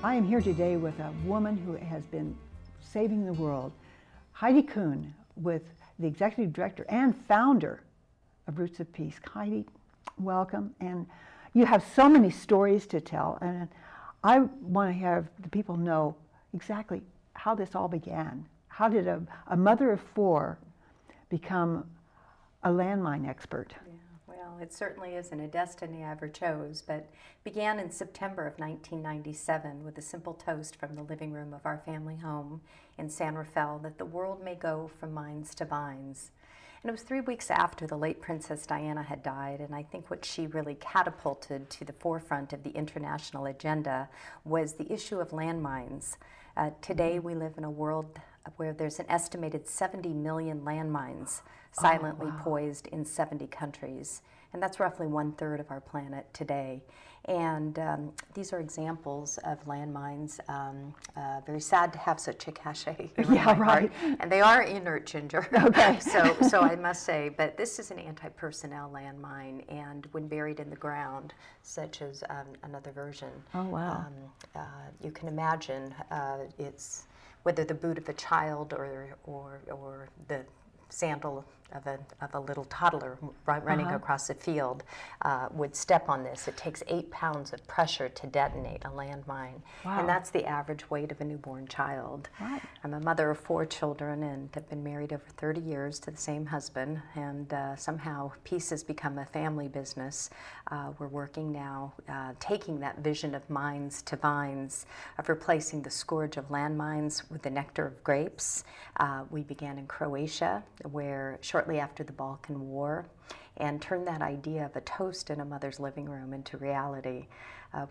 I am here today with a woman who has been saving the world, Heidi Kuhn, with the executive director and founder of Roots of Peace. Heidi, welcome. And you have so many stories to tell, and I want to have the people know exactly how this all began. How did a mother of four become a landmine expert? Well, it certainly isn't a destiny I ever chose, but began in September of 1997 with a simple toast from the living room of our family home in San Rafael that the world may go from mines to vines. And it was 3 weeks after the late Princess Diana had died, and I think what she really catapulted to the forefront of the international agenda was the issue of landmines. Today we live in a world where there's an estimated 70 million landmines silently poised in 70 countries. And that's roughly 1/3 of our planet today. And these are examples of landmines. Very sad to have such a cachet here in my heart. And they are inert, Ginger. Okay. so I must say, but this is an anti-personnel landmine, and when buried in the ground, such as another version. Oh, wow. You can imagine it's whether the boot of a child or the sandal of a little toddler running across a field would step on this. It takes 8 pounds of pressure to detonate a landmine. Wow. And that's the average weight of a newborn child. Right. I'm a mother of 4 children and have been married over 30 years to the same husband, and somehow peace has become a family business. We're working now, taking that vision of mines to vines, of replacing the scourge of landmines with the nectar of grapes. We began in Croatia, where shortly after the Balkan War, and turned that idea of a toast in a mother's living room into reality.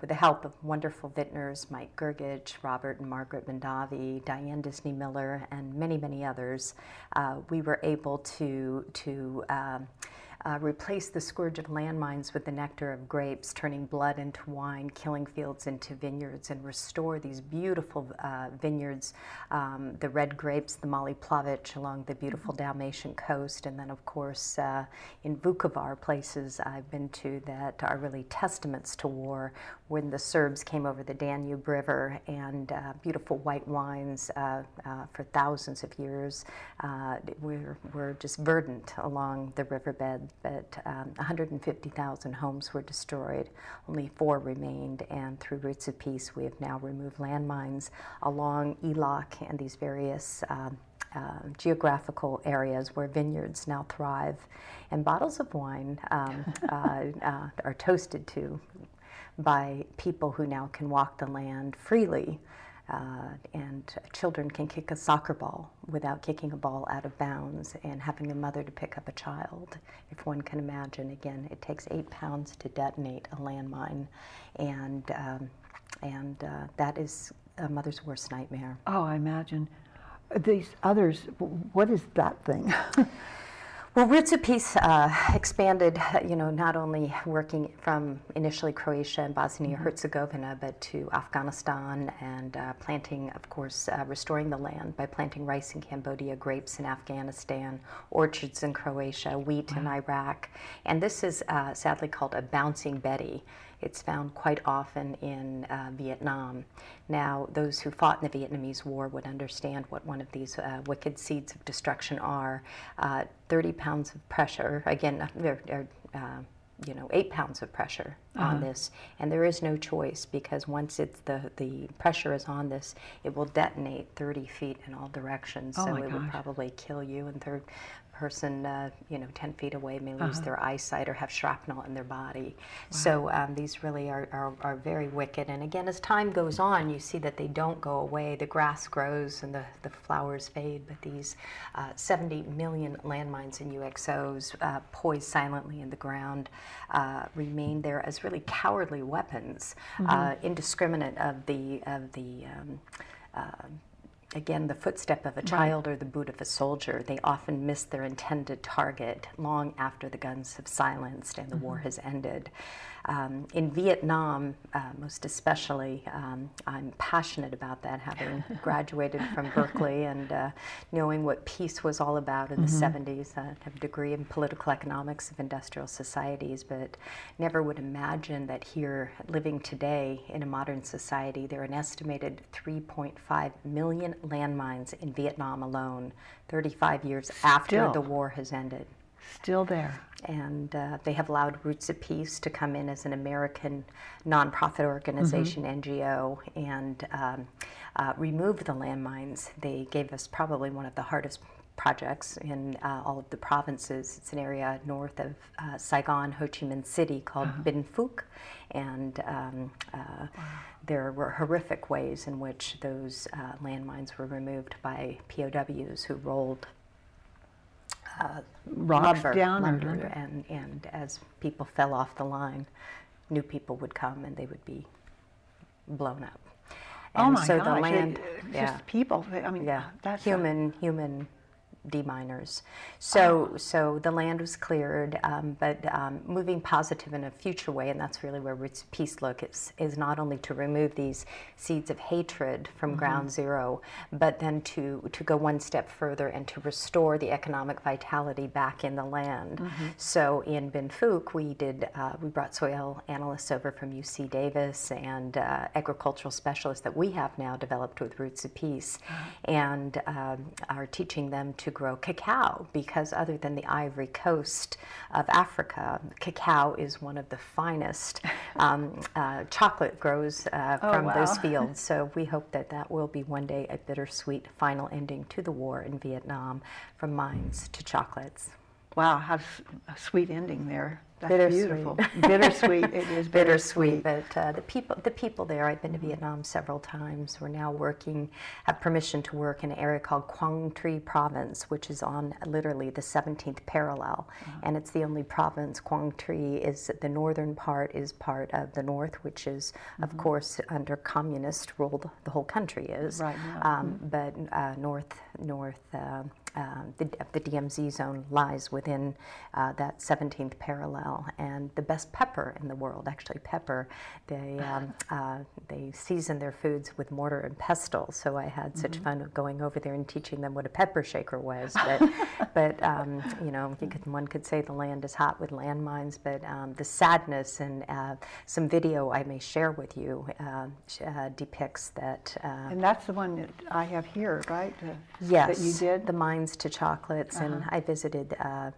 With the help of wonderful vintners, Mike Gergich, Robert and Margaret Mondavi, Diane Disney Miller, and many, many others, we were able to replace the scourge of landmines with the nectar of grapes, turning blood into wine, killing fields into vineyards, and restore these beautiful vineyards, the red grapes, the Mali Plavich along the beautiful Dalmatian coast, and then of course in Vukovar, places I've been to that are really testaments to war, when the Serbs came over the Danube River, and beautiful white wines for thousands of years were just verdant along the riverbed. But 150,000 homes were destroyed. Only 4 remained, and through Roots of Peace, we have now removed landmines along Elok and these various geographical areas where vineyards now thrive. And bottles of wine are toasted to by people who now can walk the land freely. And children can kick a soccer ball without kicking a ball out of bounds, and having a mother to pick up a child. If one can imagine, again, it takes 8 pounds to detonate a landmine, and that is a mother's worst nightmare. Oh, I imagine. These others, what is that thing? Well, Roots of Peace expanded, not only working from initially Croatia and Bosnia-Herzegovina, but to Afghanistan, and planting, of course, restoring the land by planting rice in Cambodia, grapes in Afghanistan, orchards in Croatia, wheat in Iraq. And this is sadly called a bouncing Betty. It's found quite often in Vietnam. Now, those who fought in the Vietnamese War would understand what one of these wicked seeds of destruction are. 30 pounds of pressure, again, 8 pounds of pressure on this, and there is no choice, because once it's the pressure is on this, it will detonate 30 feet in all directions. So it would probably kill you, and third person 10 feet away may lose their eyesight or have shrapnel in their body. So these really are very wicked. And again, as time goes on, you see that they don't go away. The grass grows and the flowers fade, but these 70 million landmines and UXOs poised silently in the ground remain there as really cowardly weapons, indiscriminate of the again, the footstep of a child or the boot of a soldier. They often miss their intended target long after the guns have silenced and the war has ended. In Vietnam, most especially, I'm passionate about that, having graduated from Berkeley and knowing what peace was all about in the 70s. I have a degree in political economics of industrial societies, but never would imagine that here, living today in a modern society, there are an estimated 3.5 million landmines in Vietnam alone, 35 years after the war has ended. Still there. And they have allowed Roots of Peace to come in as an American nonprofit organization, NGO, and remove the landmines. They gave us probably one of the hardest projects in all of the provinces. It's an area north of Saigon, Ho Chi Minh City called Binh Phuc, and there were horrific ways in which those landmines were removed by POWs who rolled rocks down, and as people fell off the line, new people would come and they would be blown up. And oh my so gosh! the land, just people. I mean, that's human deminers. So the land was cleared, but moving positive in a future way, and that's really where Roots of Peace look, is not only to remove these seeds of hatred from ground zero, but then to go one step further and to restore the economic vitality back in the land. So in Binh Phuc, we brought soil analysts over from UC Davis and agricultural specialists that we have now developed with Roots of Peace, and are teaching them to grow cacao, because other than the Ivory Coast of Africa, cacao is one of the finest chocolate grows from those fields. So we hope that that will be one day a bittersweet final ending to the war in Vietnam, from mines to chocolates. Wow, how a sweet ending there. That's Bittersweet. beautiful. Bittersweet. It is bittersweet. But the people there, I've been to Vietnam several times. We're now have permission to work in an area called Quang Tri Province, which is on literally the 17th parallel. And it's the only province. Quang Tri is the northern part, is part of the north, which is, of course, under communist rule, the whole country is. Right now. But the DMZ zone lies within that 17th parallel, and the best pepper in the world, actually pepper, they season their foods with mortar and pestle. So I had such fun going over there and teaching them what a pepper shaker was. But you know, one could say the land is hot with landmines, but the sadness, and some video I may share with you depicts that. And that's the one that I have here, right? Yes, that you did? The mines to chocolates, and I visited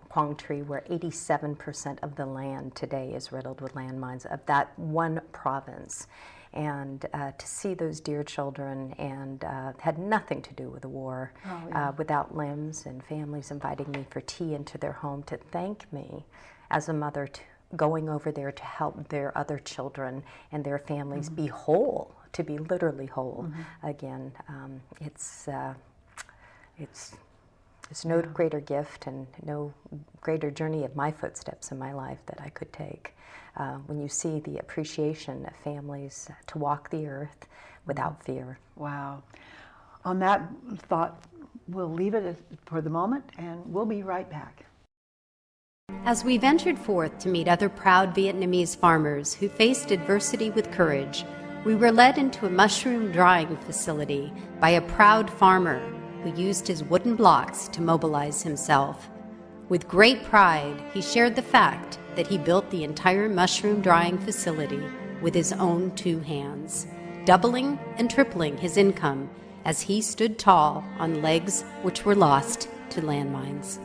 Quang Tri, where 87% of the land today is riddled with landmines of that one province. And to see those dear children, and had nothing to do with the war, without limbs, and families inviting me for tea into their home to thank me as a mother, going over there to help their other children and their families be whole, to be literally whole again. It's no greater gift and no greater journey of my footsteps in my life that I could take. When you see the appreciation of families to walk the earth without fear. Wow. On that thought, we'll leave it for the moment, and we'll be right back. As we ventured forth to meet other proud Vietnamese farmers who faced adversity with courage, we were led into a mushroom drying facility by a proud farmer who used his wooden blocks to mobilize himself. With great pride, he shared the fact that he built the entire mushroom drying facility with his own 2 hands, doubling and tripling his income as he stood tall on legs which were lost to landmines.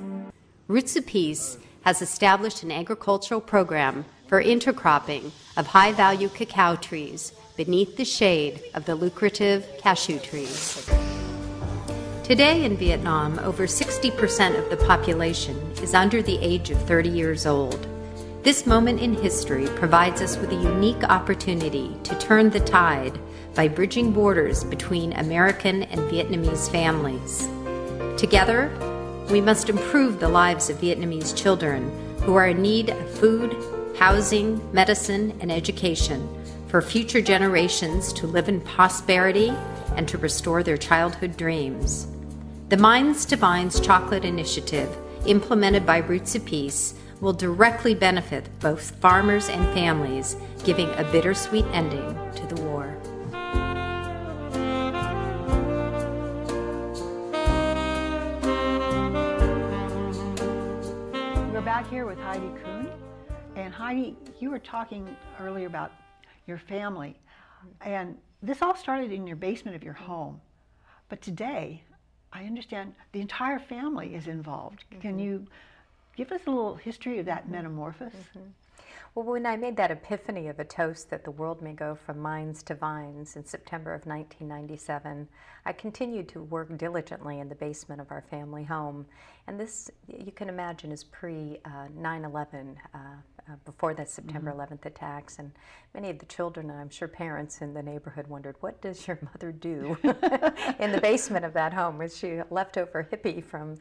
Roots of Peace has established an agricultural program for intercropping of high-value cacao trees beneath the shade of the lucrative cashew trees. Today in Vietnam, over 60% of the population is under the age of 30 years old. This moment in history provides us with a unique opportunity to turn the tide by bridging borders between American and Vietnamese families. Together, we must improve the lives of Vietnamese children who are in need of food, housing, medicine, and education for future generations to live in prosperity and to restore their childhood dreams. The Mines to Vines Chocolate Initiative, implemented by Roots of Peace, will directly benefit both farmers and families, giving a bittersweet ending to the war. We're back here with Heidi Kuhn. And Heidi, you were talking earlier about your family. And this all started in your basement of your home. But today, I understand the entire family is involved. Can you give us a little history of that metamorphosis? Well, when I made that epiphany of a toast that the world may go from mines to vines in September of 1997, I continued to work diligently in the basement of our family home. And this, you can imagine, is pre-9/11, before the September 11th attacks. And many of the children, and I'm sure parents in the neighborhood, wondered, what does your mother do in the basement of that home? Was she a leftover hippie from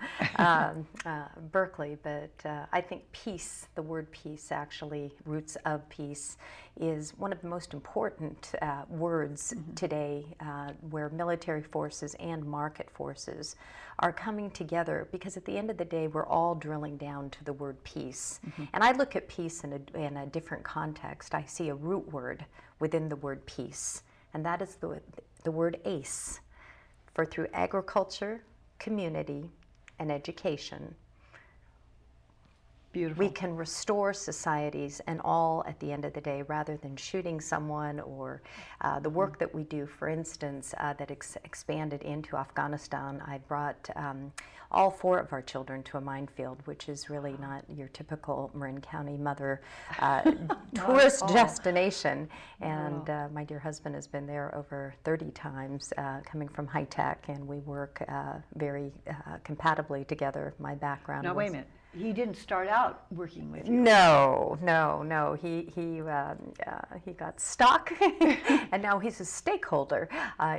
Berkeley? But I think peace, the word peace, actually, roots of peace, is one of the most important words today, where military forces and market forces are coming together, because at the end of the day, we're all drilling down to the word peace. And I look at peace in a different context. I see a root word within the word peace, and that is the word ACE, for through agriculture, community, and education, Beautiful. we can restore societies, and all at the end of the day, rather than shooting someone, or the work that we do, for instance, that expanded into Afghanistan. I brought all 4 of our children to a minefield, which is really not your typical Marin County mother tourist destination. And my dear husband has been there over 30 times, coming from high tech, and we work very compatibly together. My background Now, wait a minute. He didn't start out working with you. No. He got stuck, and now he's a stakeholder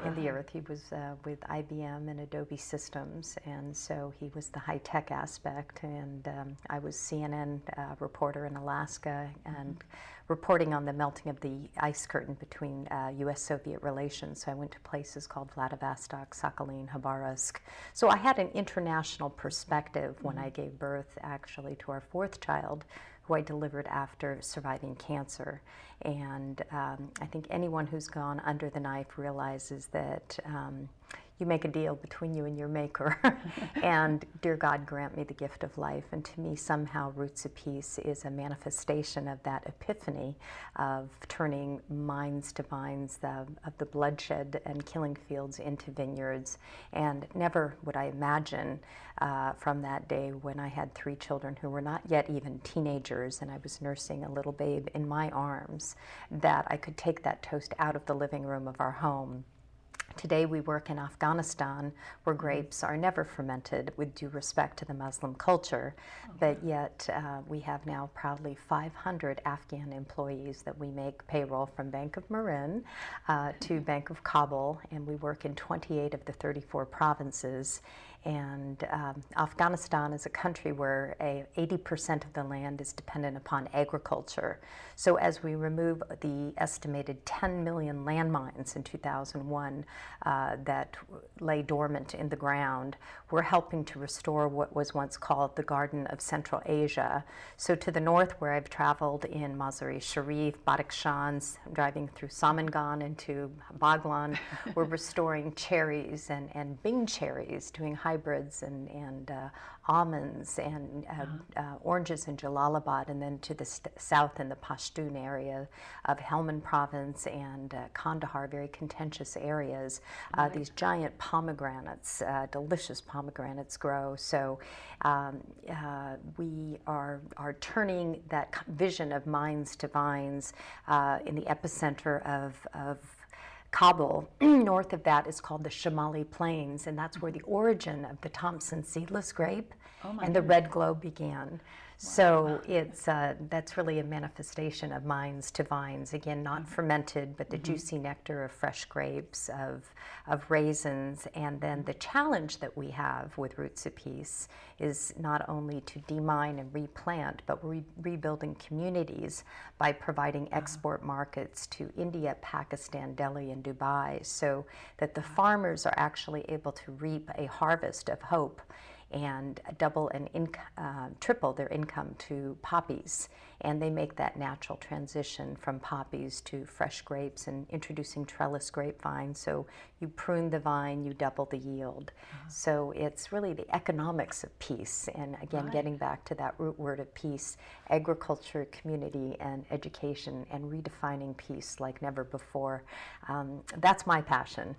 in the earth. He was with IBM and Adobe Systems, and so he was the high-tech aspect, and I was CNN reporter in Alaska, and reporting on the melting of the ice curtain between U.S.-Soviet relations. So I went to places called Vladivostok, Sakhalin, Khabarovsk. So I had an international perspective when I gave birth, actually, to our 4th child, who I delivered after surviving cancer. And I think anyone who's gone under the knife realizes that you make a deal between you and your maker, and dear God, grant me the gift of life. And to me, somehow, Roots of Peace is a manifestation of that epiphany of turning mines to vines, of the bloodshed and killing fields into vineyards. And never would I imagine from that day, when I had 3 children who were not yet even teenagers, and I was nursing a little babe in my arms, that I could take that toast out of the living room of our home. Today we work in Afghanistan, where grapes are never fermented, with due respect to the Muslim culture, but yet we have now proudly 500 Afghan employees that we make payroll, from Bank of Marin to Bank of Kabul, and we work in 28 of the 34 provinces. And Afghanistan is a country where 80% of the land is dependent upon agriculture. So as we remove the estimated 10 million landmines in 2001 that lay dormant in the ground, we're helping to restore what was once called the Garden of Central Asia. So to the north, where I've traveled in Mazar-e Sharif, Badakhshan, driving through Samangan into Baghlan, we're restoring cherries and Bing cherries, doing hybrids and almonds and oranges in Jalalabad, and then to the south in the Pashtun area of Helmand province and Kandahar, very contentious areas. These giant pomegranates, delicious pomegranates grow. So we are turning that vision of mines to vines in the epicenter of Kabul. North of that is called the Shamali Plains, and that's where the origin of the Thompson seedless grape and the red glow began. So it's that's really a manifestation of mines to vines. Again, not fermented, but the juicy nectar of fresh grapes, of raisins. And then the challenge that we have with Roots of Peace is not only to demine and replant, but we're rebuilding communities by providing export markets to India, Pakistan, Delhi, and Dubai, so that the farmers are actually able to reap a harvest of hope and double and triple their income to poppies. And they make that natural transition from poppies to fresh grapes and introducing trellis grapevine. So you prune the vine, you double the yield. So it's really the economics of peace. And again, getting back to that root word of peace, agriculture, community, and education, and redefining peace like never before. That's my passion.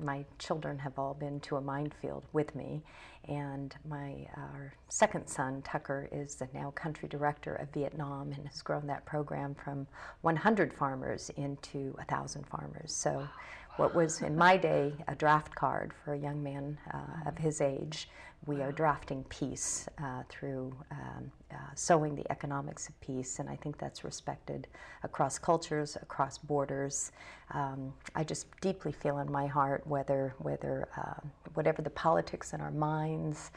My children have all been to a minefield with me. And our second son, Tucker, is the now country director of Vietnam and has grown that program from 100 farmers into 1,000 farmers. So what was in my day a draft card for a young man of his age, we are drafting peace through sowing the economics of peace, and I think that's respected across cultures, across borders. I just deeply feel in my heart whether whatever the politics in our minds,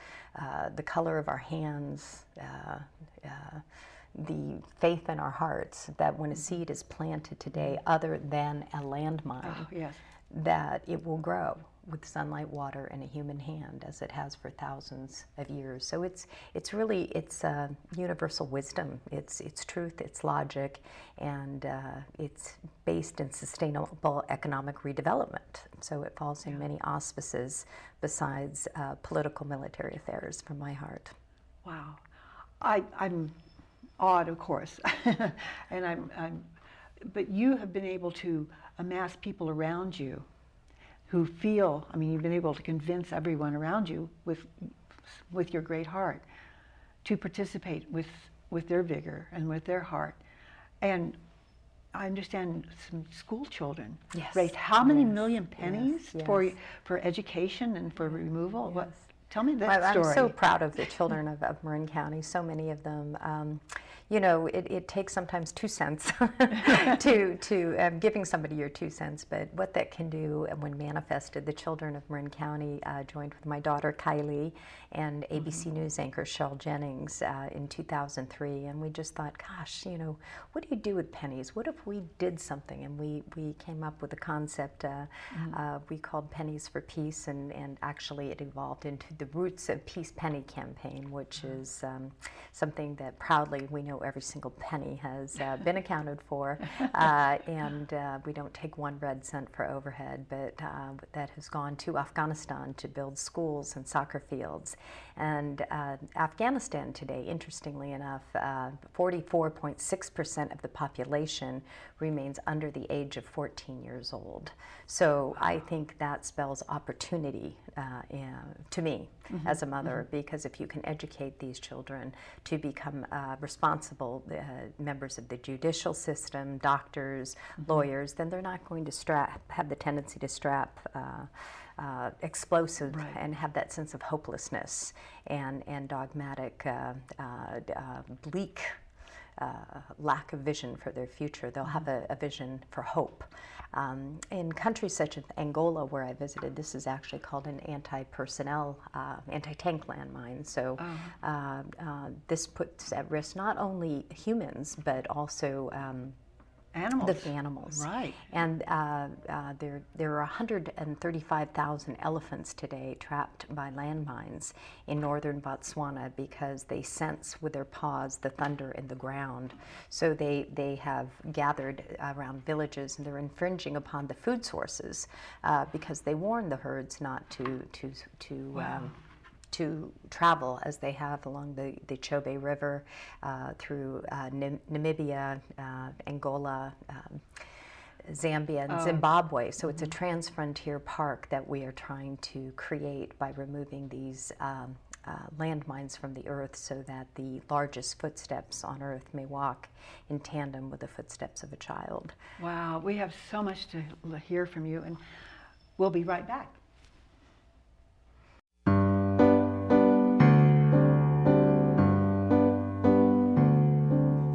the color of our hands, the faith in our hearts, that when a seed is planted today other than a landmine, that it will grow with sunlight, water, and a human hand, as it has for thousands of years. So it's really universal wisdom. It's truth, it's logic, and it's based in sustainable economic redevelopment. So it falls in many auspices besides political military affairs from my heart. Wow, I'm awed, of course, and but you have been able to amass people around you who feel, I mean, you've been able to convince everyone around you with your great heart to participate with their vigor and with their heart. And I understand some school children raised how many million pennies for education and for removal? What? Tell me that story. I'm so proud of the children of Marin County, so many of them. You know, it takes sometimes 2 cents to giving somebody your 2 cents, but what that can do when manifested. The children of Marin County joined with my daughter Kylie and ABC News anchor Cheryl Jennings in 2003, and we just thought, gosh, you know, what do you do with pennies? What if we did something? And we came up with a concept we called Pennies for Peace, and actually it evolved into the Roots of Peace Penny campaign, which is something that proudly we know every single penny has been accounted for, and we don't take 1 red cent for overhead, but that has gone to Afghanistan to build schools and soccer fields. And Afghanistan today, interestingly enough, 44.6% of the population remains under the age of 14 years old. So I think that spells opportunity to me as a mother, because if you can educate these children to become responsible members of the judicial system, doctors, lawyers, then they're not going to have the tendency to strap explosive and have that sense of hopelessness and dogmatic, bleak lack of vision for their future. They'll have a vision for hope. In countries such as Angola, where I visited, this is actually called an anti-personnel, anti-tank landmine. So this puts at risk not only humans, but also animals. Right. And there are 135,000 elephants today trapped by landmines in northern Botswana because they sense with their paws the thunder in the ground. So they have gathered around villages, and they're infringing upon the food sources because they warn the herds not to travel as they have along the Chobe River through Namibia, Angola, Zambia, and Zimbabwe. So it's a trans-frontier park that we are trying to create by removing these landmines from the earth, so that the largest footsteps on earth may walk in tandem with the footsteps of a child. Wow, we have so much to hear from you, and we'll be right back.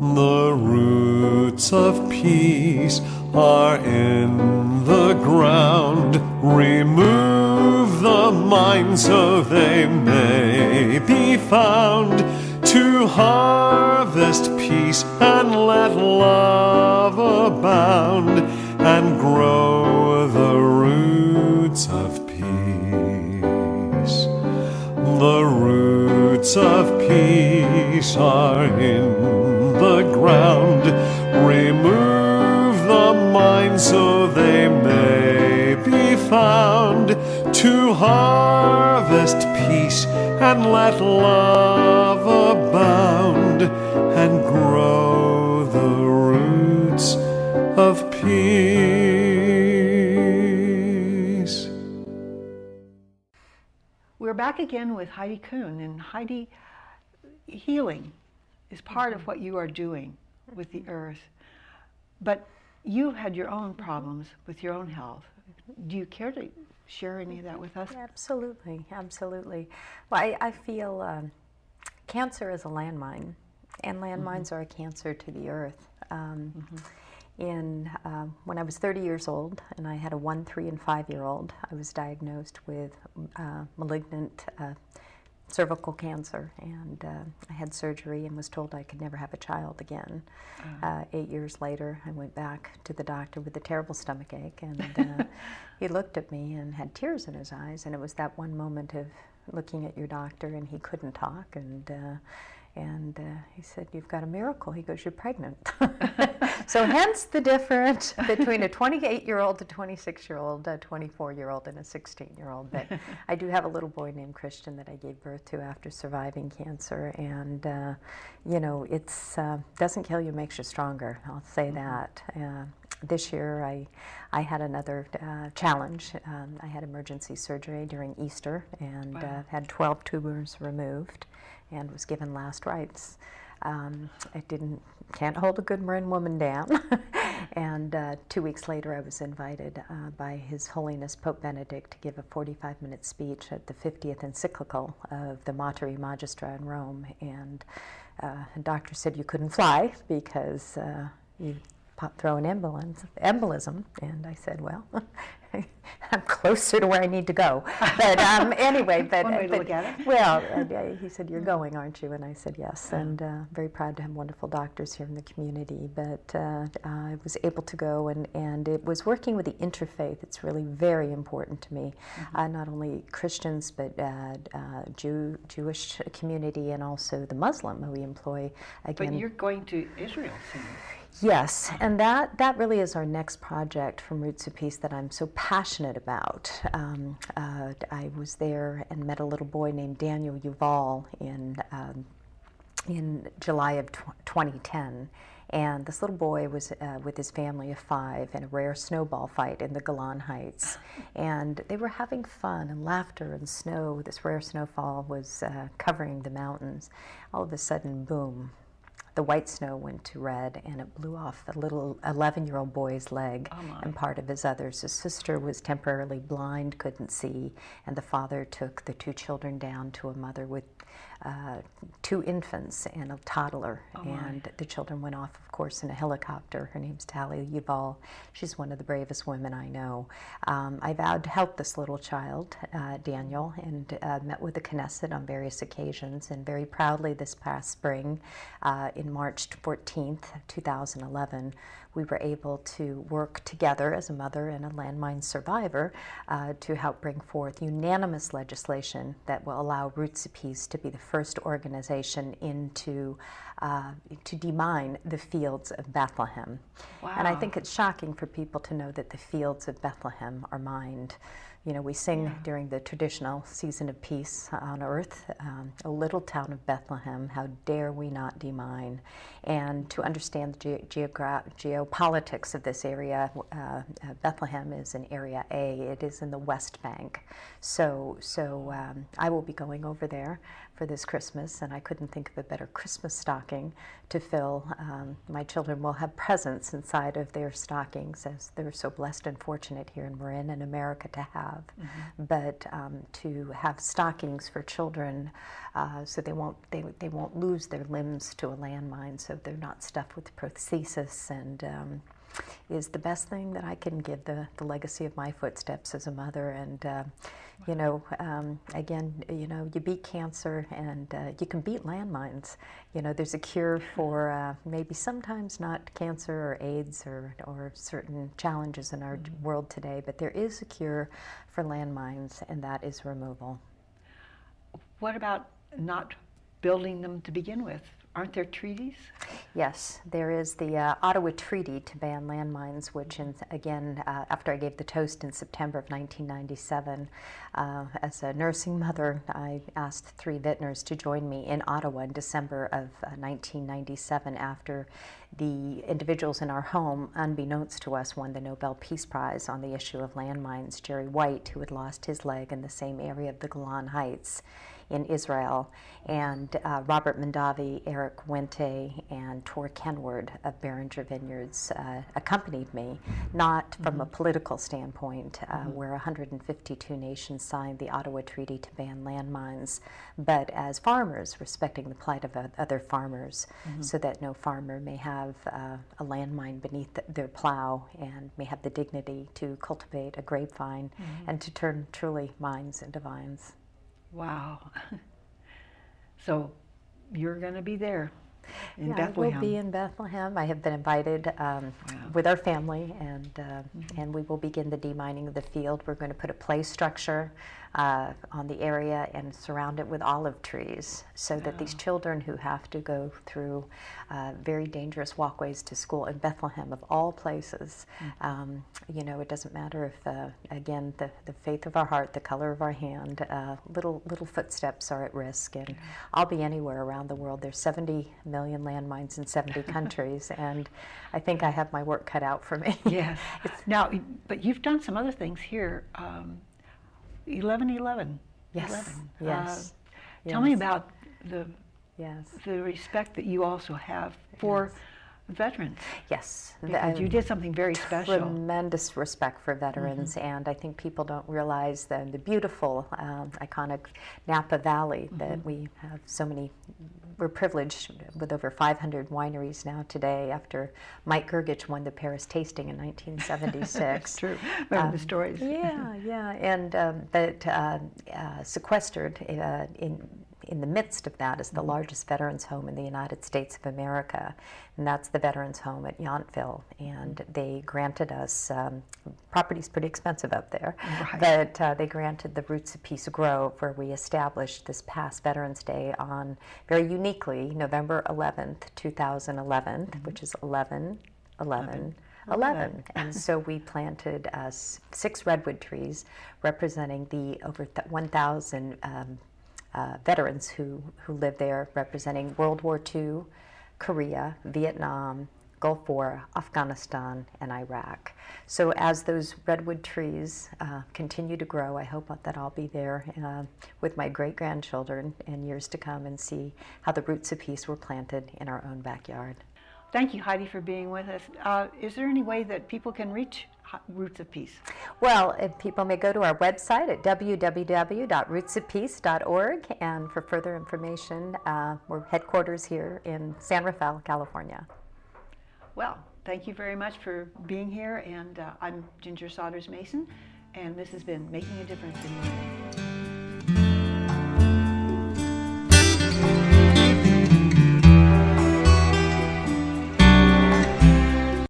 The roots of peace are in the ground. Remove the mines so they may be found, to harvest peace and let love abound, and grow the roots of peace. The roots of peace are in the ground. Remove the mines so they may be found, to harvest peace and let love abound, and grow the roots of peace. We're back again with Heidi Kuhn, and Heidi, healing is part of what you are doing with the earth, but you had your own problems with your own health. Do you care to share any of that with us? Absolutely, absolutely. Well, I feel cancer is a landmine, and landmines are a cancer to the earth. When I was 30 years old, and I had a 1, 3, and 5-year-old, I was diagnosed with malignant cervical cancer, and I had surgery and was told I could never have a child again. 8 years later, I went back to the doctor with a terrible stomach ache, and he looked at me and had tears in his eyes, and it was that one moment of looking at your doctor, and he couldn't talk, and he said, "You've got a miracle." He goes, "You're pregnant." So hence the difference between a 28-year-old, a 26-year-old, a 24-year-old, and a 16-year-old. But I do have a little boy named Christian that I gave birth to after surviving cancer. And, you know, it's doesn't kill you, makes you stronger. I'll say that. This year I had another challenge. I had emergency surgery during Easter, and had 12 tumors removed and was given last rites. Can't hold a good Marin woman down. And 2 weeks later I was invited by His Holiness Pope Benedict to give a 45-minute speech at the 50th encyclical of the Mater Magistra in Rome. And the doctor said you couldn't fly because you throw an embolism. And I said, well, I'm closer to where I need to go. But anyway, One way to look at it. Well, he said, "You're going, aren't you?" And I said, "Yes." And very proud to have wonderful doctors here in the community. But I was able to go, and it was working with the interfaith. It's really very important to me. Not only Christians, but Jewish community, and also the Muslim who we employ. Again, But you're going to Israel soon. Yes, and that really is our next project from Roots of Peace that I'm so passionate about. I was there and met a little boy named Daniel Yuval in July of 2010. And this little boy was with his family of 5 in a rare snowball fight in the Golan Heights. And they were having fun and laughter and snow. This rare snowfall was covering the mountains. All of a sudden, boom. The white snow went to red, and it blew off the little 11-year-old boy's leg and part of his others. His sister was temporarily blind, couldn't see, and the father took the 2 children down to a mother with 2 infants and a toddler. And the children went off, of course, in a helicopter. Her name's Tali Yuval. She's one of the bravest women I know. I vowed to help this little child, Daniel, and met with the Knesset on various occasions, and very proudly this past spring, in March 14th, 2011, we were able to work together as a mother and a landmine survivor to help bring forth unanimous legislation that will allow Roots of Peace to be the first organization to demine the fields of Bethlehem. Wow. And I think it's shocking for people to know that the fields of Bethlehem are mined. You know, we sing during the traditional season of peace on earth, "O little town of Bethlehem, how dare we not demine?" And to understand the geopolitics of this area, Bethlehem is in Area A. It is in the West Bank. So I will be going over there for this Christmas, and I couldn't think of a better Christmas stocking to fill. My children will have presents inside of their stockings, as they're so blessed and fortunate here in Marin and America to have. But to have stockings for children so they won't lose their limbs to a landmine, so they're not stuffed with prosthesis, and is the best thing that I can give the legacy of my footsteps as a mother. And you know, again, you know, you beat cancer, and you can beat landmines. You know, there's a cure for maybe sometimes not cancer or AIDS or certain challenges in our world today, but there is a cure for landmines, and that is removal. What about not building them to begin with? Aren't there treaties? Yes, there is the Ottawa Treaty to ban landmines, which, again, after I gave the toast in September of 1997, as a nursing mother, I asked 3 vintners to join me in Ottawa in December of 1997, after the individuals in our home, unbeknownst to us, won the Nobel Peace Prize on the issue of landmines. Jerry White, who had lost his leg in the same area of the Golan Heights in Israel, and Robert Mondavi, Eric Wente, and Tor Kenward of Beringer Vineyards accompanied me, not from a political standpoint, where 152 nations signed the Ottawa Treaty to ban landmines, but as farmers, respecting the plight of other farmers, so that no farmer may have a landmine beneath their plow, and may have the dignity to cultivate a grapevine and to turn truly mines into vines. Wow. So you're going to be there in Bethlehem. I will be in Bethlehem. I have been invited with our family, and we will begin the demining of the field. We're going to put a play structure on the area and surround it with olive trees, so that these children who have to go through very dangerous walkways to school in Bethlehem, of all places, you know, it doesn't matter if, again, the faith of our heart, the color of our hand, little footsteps are at risk, and I'll be anywhere around the world. There's 70 million landmines in 70 countries, and I think I have my work cut out for me. Yes. Now, but you've done some other things here. 11/11. Yes. 11. Yes. Tell me about the Yes. respect that you also have for veterans. Yes. Because you did something very special. Tremendous respect for veterans, and I think people don't realize the beautiful, iconic Napa Valley that we have so many. We're privileged with over 500 wineries now today, after Mike Gergich won the Paris tasting in 1976. That's true. Remember the stories. Yeah, and but sequestered in the midst of that is the largest veterans home in the United States of America, and that's the Veterans Home at Yountville. And they granted us, property's pretty expensive up there, but they granted the Roots of Peace Grove, where we established this past Veterans Day on, very uniquely, November 11th, 2011, which is 11/11. And so we planted 6 redwood trees representing the over 1,000 veterans who live there, representing World War II, Korea, Vietnam, Gulf War, Afghanistan, and Iraq. So as those redwood trees continue to grow, I hope that I'll be there with my great-grandchildren in years to come and see how the Roots of Peace were planted in our own backyard. Thank you, Heidi, for being with us. Is there any way that people can reach Roots of Peace? Well, people may go to our website at www.rootsofpeace.org, and for further information, we're headquarters here in San Rafael, California. Well, thank you very much for being here, and I'm Ginger Souders-Mason, and this has been Making a Difference in Your Life.